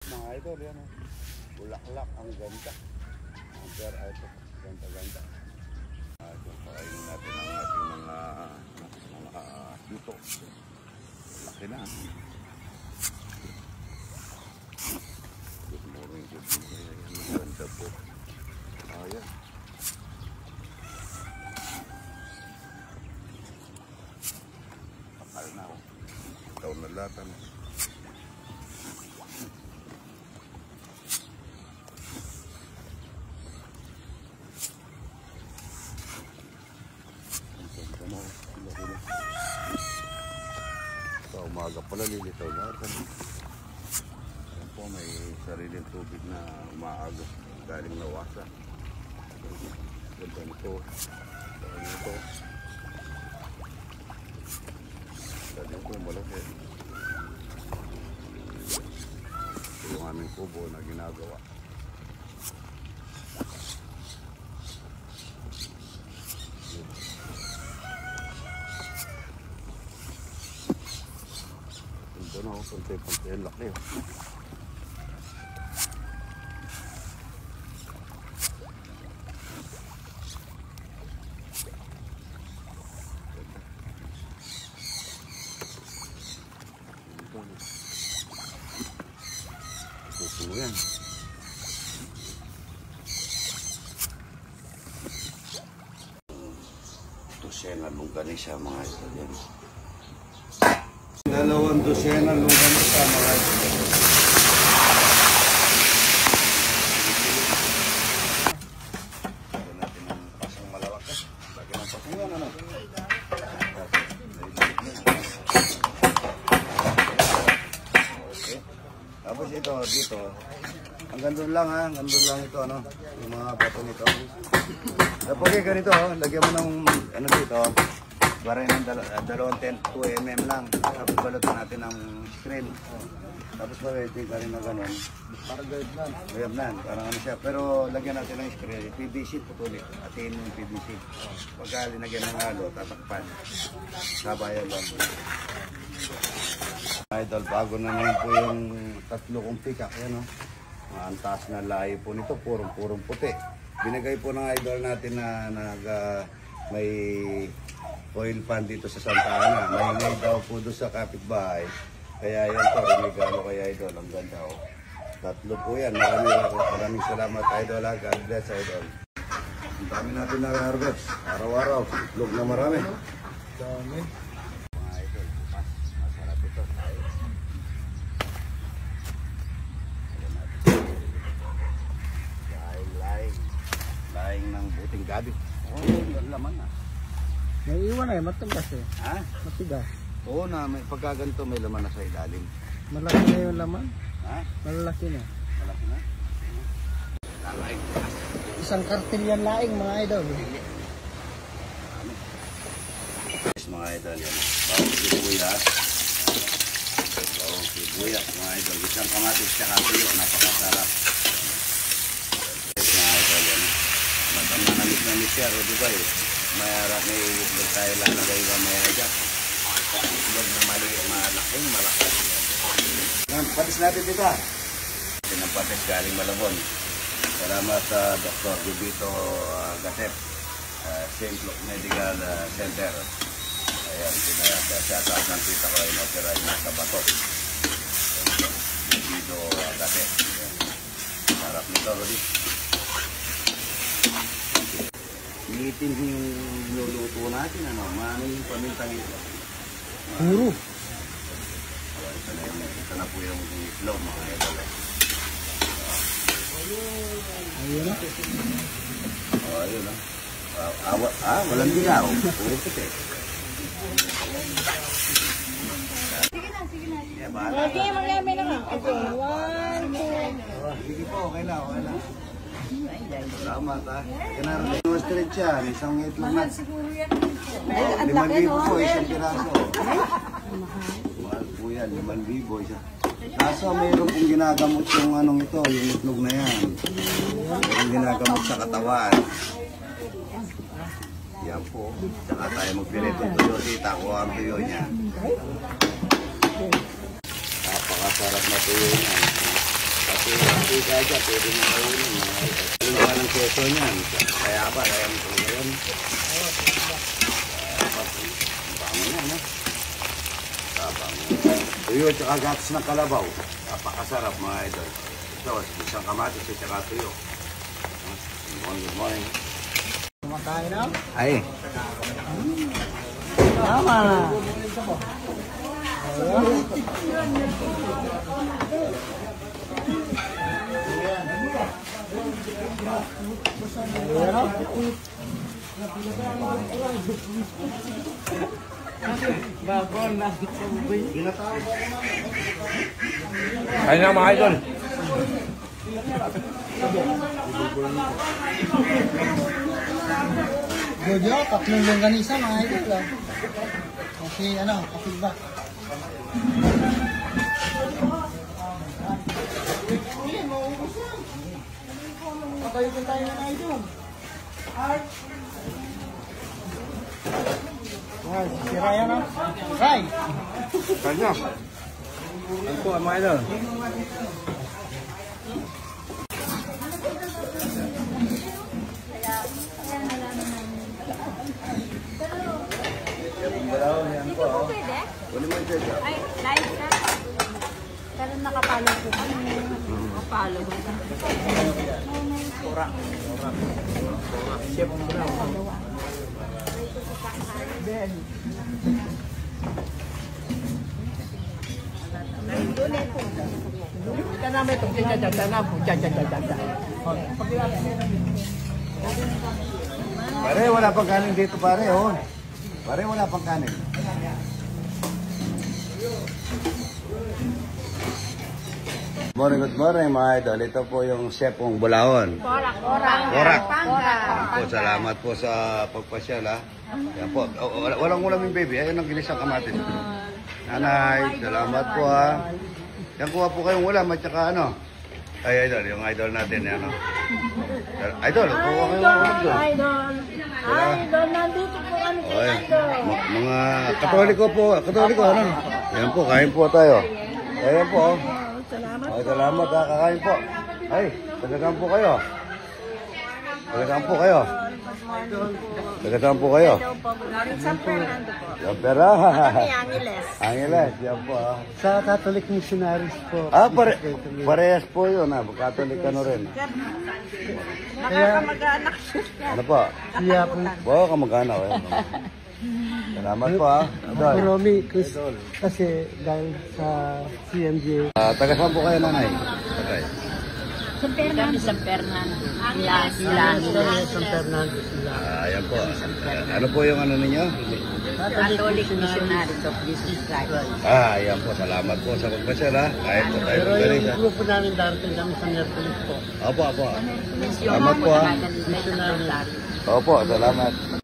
mga idol, yan o. Bulaklak, ang ganda. Ang pera ito, ganda-ganda. Ito, pakainin natin ang ating mga dito. Laki na. Good morning, good morning. Ang ganda po. Ayan. Pakal na o. Ikaw na latan. Sa umaga pala lilitaw natin. Ayan po, may sariling tubig na umaagos galing nawasa. Ganda nito. Ganda nito. Ganda nito, malaki. Ito yung aming kubo na ginagawa. Ito na, punti-punti, laki. Pupuno yan. Dosena longganisa mga ito yan. 2 dosena longganisa mga ito. Lagyan natin ang pasang malawak. Lagyan ang pasang yan, ano? Okay. Tapos ito, dito. Hanggang doon lang ha. Hanggang doon lang ito, ano? Yung mga bato nito. Tapos ganito, lagyan mo ng, ano dito. Baray ng 2 mm lang. Tapos balutan natin ng screen. Tapos balutin ka rin na gano'n. Para gayabnan. Gayabnan. Parang ano siya. Pero lagyan natin ng screen. PVC putulit. Atiin mo yung PVC. Pagka linagyan ng halo, tatakpan. Sabayan lang. Idol, bago na ngayon po yung 3 kong pikak. Yan o. Ang taas na layo po nito. Purong puti. Binigay po ng idol natin na may oil pan dito sa Santa Ana. Maingay daw po doon sa kapitbahay. Kaya yan po, regalo kay idol. Ang ganda o. 3 po yan. Maraming salamat idol ha. God bless idol. Ang dami natin na-harvest. Araw-araw. Itlog na marami. Dami. Mga idol, masarap ito. Laing ng buting gabi. Oh, laman na. May iwan eh, matigas eh. Ha? Matigas. Oo na, pagka ganito may laman na sa ilalim. Malaki na yung laman. Ha? Malaki na. Malaki na? Laing. Isang kartil yan laing mga idol. Mga idol yan. Bawang sibuyas. Bawang sibuyas mga idol. Isang kamatis tsaka tuyo. Napakasarap. Mga idol yan. Matang nanamit-namit siya. O diba eh. May itlog tayo lalagay ba may dyan. Itlog na malaking malakas. Patis natin dito ha. Pinapatis galing Malabon. Salamat sa Dr. Gubito Gatep. Simplok Medical Center. Ayan, pinasyasaat ng tita ko ay nautiray na sa bato. Gubito Gatep. Sarap nito, Rodi. Initin yung niluluto natin, ano? Maano yung pamintang ito? Puro. Ito na po yung itlog, mga idol. Ayun na. Ayun na. Walang dilaw. Puro puti. Okay, marami na nga. Okay, 1, 2. Sige po, okay na, okay na. Salamat ha. Kinarap yung stretch yan. Isang itlog na. Siguro yan. 5,000 po, isang piraso. Mahal po yan, 5,000 isa. Kaso mayroon pong ginagamot yung anong ito, yung itlog na yan. Yung ginagamot sa katawan. Yan po. Saka tayo magpilito tuyo. Tita ko ang tuyo niya. Napakasarap na tuyo niya. mantika dyan, pwede mo kainin. Ano naman ang keso niyan? Kaya ba, kaya mo ito ngayon? Bango yan, ha? Bango. Tuyo at saka gatas ng kalabaw. Napakasarap mga idol. Ito, isang kamatis at saka tuyo. Good morning. Kumakain na? Ay. Tama na. Babon na. Ayun na mga idol. Jojo, tatlong longganisa mga idol. Ah. Kasi ano, kapigba. Patayukin tayo ng idol. Ay, si Ryan ah. Ray! Kanya. Ano po mga idol? Yan po. Pwede? Wala mo ito. Ay, live na. Pero nakapalo po kami. Nakapalo po kami. Chef mo na. Ka namin itong jajajaja na po. Jajajaja. Pare, wala pang kanin dito pare, oh. Pare, wala pang kanin. Good morning mga idol. Ito po yung chef ng Bulaon. Korak. Korak. Po, salamat po sa pagpasyal ha. Yan po. Walang ulam yung baby. Ayun ang ginisang kamatis. Nanay, salamat po ha. Yan kuha po kayong ulam at saka ano. Ay, idol, yung idol natin. Yan, no? Idol, kuha kayong ulam doon. Idol, nandito po kami kay Oy, Idol. mga katoliko po, ano? Yan po, kain po tayo. Ayan po, oh. Salamat. Ay, salamat ha, kakain po. Ay, talagang po kayo. Talagang po kayo. Talagang po kayo. Sa Fernando po. Yan pera. Kami Angeles. Angeles, yan po ha. Sa Catholic Missionaries po. Parehas po yun ha. Katolik ano rin. Nakakamag-anak siya. Ano po? Siya po. Bawa ka mag-anak. Salamat po ha. Idol. Romy, kasi dahil sa CMJ. Taga saan po kayo nanay? Tagay. San Fernando. San Fernando. Sila. San Fernando sila. Ayan po. Ano po yung ano ninyo? Catholic Missionaries of Jesus Christ. Ayan po. Salamat po sa pagpasyal ha. Kahit po tayo Pero magaling yung ha. grupo namin darating kami sa Merkulis po. Opo, opo. Mission Salamat po ha. Missionary. Opo, salamat.